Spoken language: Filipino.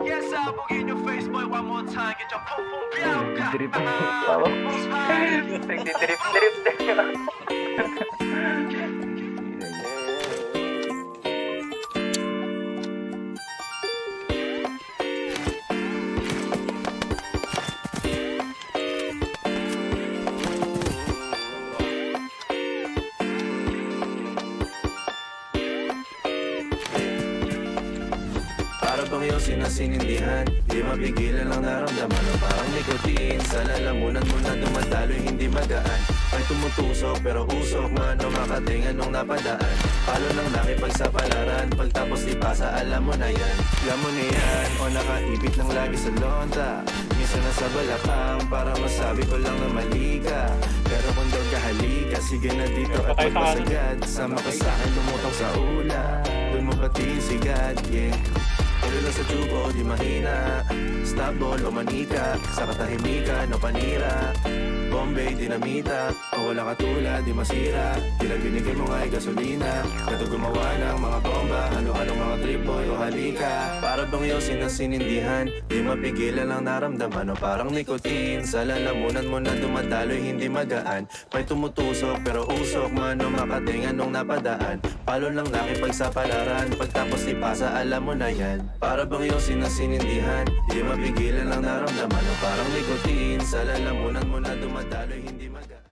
Yes, I'll boogie in your face, boy, one more time. Get your pum pum bianca. Drip. Most high. Nagdi-drip-drip. Para bang yung sinasinindihan, di mapigilan ang naramdaman o parang nikotin. Sa lalamunan mo na dumadaloy, hindi magaan. May tumutusok pero usok man o makatingan nung napadaan. Palo ng nakipagsapalaran, pagtapos di pasa, alam mo na yan. Alam mo na yan, o nakaibit ng lagi sa lonta. Minsan nasa balakang, para masabi ko lang na mali ka. Pero kung daw kahalika, sige na dito at magpasagad. Sama ka sa'kin, lumutang sa ula. Doon mo patiin sigad, yeah. Pero lang sa tubo, di mahina. Stop ball o manika, sa katahimikan o panira. Bombay, dinamita, o wala katulad, di masira. Tila binigay mo nga'y gasolina. Kato gumawa ng mga bomba, halo-halong mga trip boy o halika. Para bang yung sinasinindihan, di mapigilan ang naramdaman o parang nikotin. Sa lalamunan mo na dumadaloy, hindi magaan. May tumutusok pero usok man o makatingan nung napadaan. Palo lang nakipagsapalaran, pagtapos di pasa, alam mo na yan. Para bang yung sinasinindihan, di mapigilan ang naramdaman o parang nikotin. Sa lalamunan mo na dumadaloy, hindi